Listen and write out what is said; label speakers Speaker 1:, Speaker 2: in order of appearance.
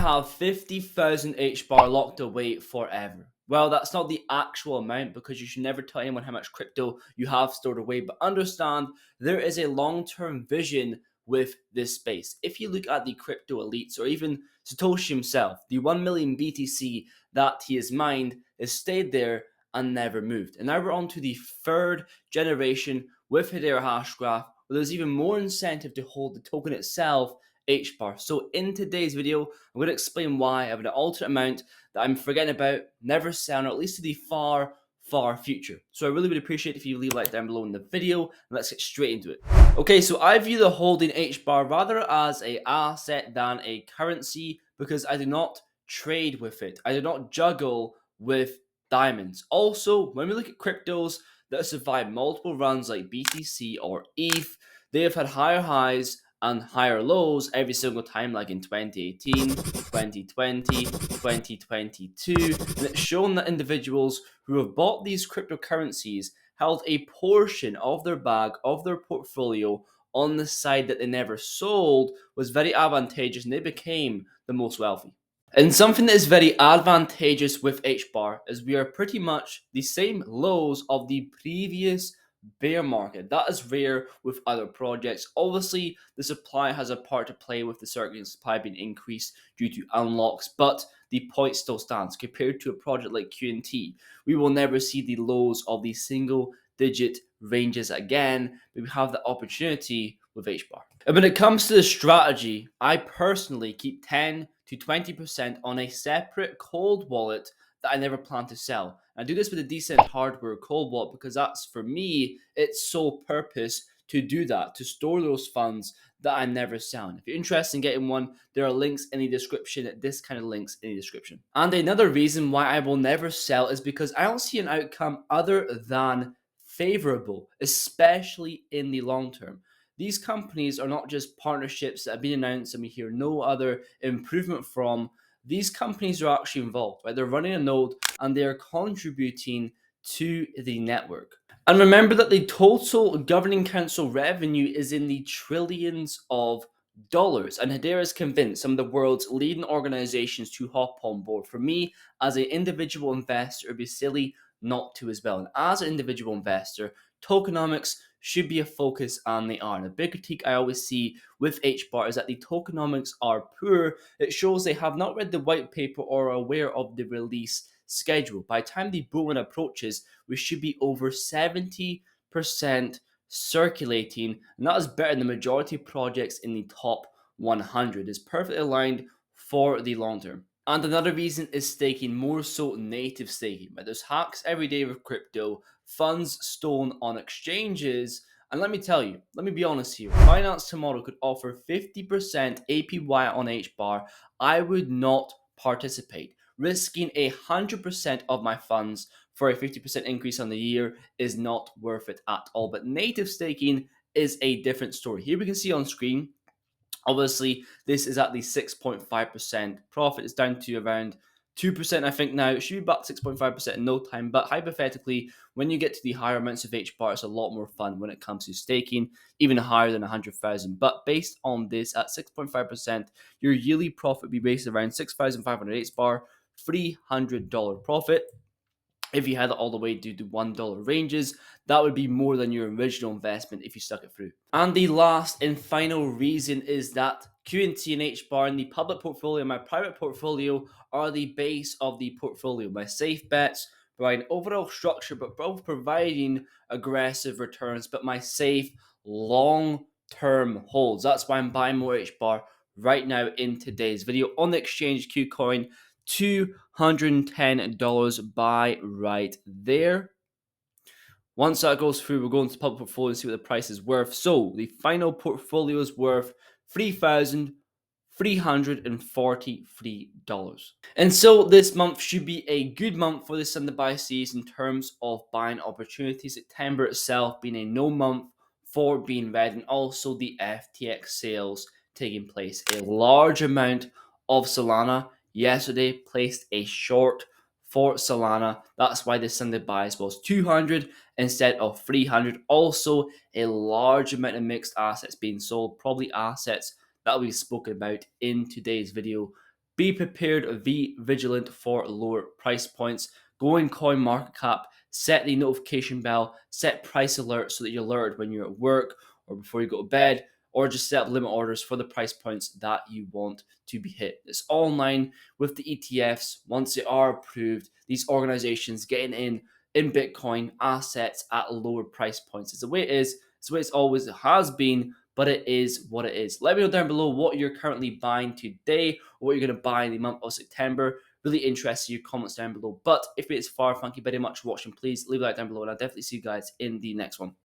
Speaker 1: have 50,000 HBAR locked away forever. Well, that's not the actual amount because you should never tell anyone how much crypto you have stored away, but understand there is a long-term vision with this space. If you look at the crypto elites or even Satoshi himself, the 1 million BTC that he has mined has stayed there and never moved. And now we're on to the third generation with Hedera Hashgraph, where there's even more incentive to hold the token itself, HBAR. So in today's video, I'm going to explain why I have an alternate amount that I'm forgetting about, never selling, or at least to the far future. So I really would appreciate if you leave a like down below in the video, and let's get straight into it. Okay, so I view the holding HBAR rather as an asset than a currency because I do not trade with it. I do not juggle with diamonds. Also, when we look at cryptos that have survived multiple runs like BTC or ETH, they have had higher highs and higher lows every single time, like in 2018, 2020, 2022, and it's shown that individuals who have bought these cryptocurrencies held a portion of their bag, of their portfolio, on the side that they never sold was very advantageous, and they became the most wealthy. And something that is very advantageous with HBAR is we are pretty much the same lows of the previous bear market. That is rare with other projects. Obviously, the supply has a part to play with the circuit supply being increased due to unlocks, but the point still stands. Compared to a project like QNT, we will never see the lows of the single digit ranges again, but we have the opportunity with HBAR. And when it comes to the strategy, I personally keep 10 to 20% on a separate cold wallet that I never plan to sell. I do this with a decent hardware cold wallet because that's, for me, its sole purpose to do that, to store those funds that I never sell. And if you're interested in getting one, there are links in the description, discounted links in the description. And another reason why I will never sell is because I don't see an outcome other than favorable, especially in the long term. These companies are not just partnerships that have been announced and we hear no other improvement from. These companies are actually involved, right? They're running a node and they are contributing to the network. And remember that the total governing council revenue is in the trillions of dollars. And Hedera is convinced some of the world's leading organizations to hop on board. For me, as an individual investor, it would be silly not to as well. And as an individual investor, tokenomics should be a focus, and they are. And a big critique I always see with HBAR is that the tokenomics are poor. It shows they have not read the white paper or are aware of the release schedule. By the time the bull run approaches, we should be over 70% circulating, and that is better than the majority of projects in the top 100. It's perfectly aligned for the long term. And another reason is staking, more so native staking. But there's hacks every day with crypto, funds stolen on exchanges, and let me tell you, let me be honest here, Finance tomorrow could offer 50% APY on HBAR. I would not participate. Risking 100% of my funds for a 50% increase on the year is not worth it at all. But native staking is a different story. Here we can see on screen, obviously, this is at the 6.5% profit. It's down to around 2%, I think now. It should be about 6.5% in no time. But hypothetically, when you get to the higher amounts of HBAR, it's a lot more fun when it comes to staking, even higher than 100,000. But based on this, at 6.5%, your yearly profit would be based around 6,500 HBAR, $300 profit. If you had it all the way to the $1 ranges, that would be more than your original investment if you stuck it through. And the last and final reason is that QNT and HBAR in the public portfolio and my private portfolio are the base of the portfolio. My safe bets provide overall structure, but both providing aggressive returns, but my safe long-term holds. That's why I'm buying more HBAR right now in today's video on the exchange Qcoin. $210 buy right there. Once that goes through, we'll go into the public portfolio and see what the price is worth. So the final portfolio is worth $3,343. And so this month should be a good month for the Send to Buy series in terms of buying opportunities. September itself being a no month for being red, and also the FTX sales taking place. A large amount of Solana yesterday placed a short for Solana. That's why the Sunday buys was 200 instead of 300. Also, a large amount of mixed assets being sold, probably assets that we've spoken about in today's video Be prepared, be vigilant for lower price points. Go in coin market cap, set the notification bell, set price alerts so that you're alerted when you're at work or before you go to bed, or just set up limit orders for the price points that you want to be hit. It's all in line with the ETFs. Once they are approved, these organizations getting in Bitcoin assets at lower price points. It's the way it is. It's the way it's always has been, but it is what it is. Let me know down below what you're currently buying today or what you're going to buy in the month of September. Really interested in your comments down below. But if it's far, thank you very much for watching. Please leave a like down below, and I'll definitely see you guys in the next one.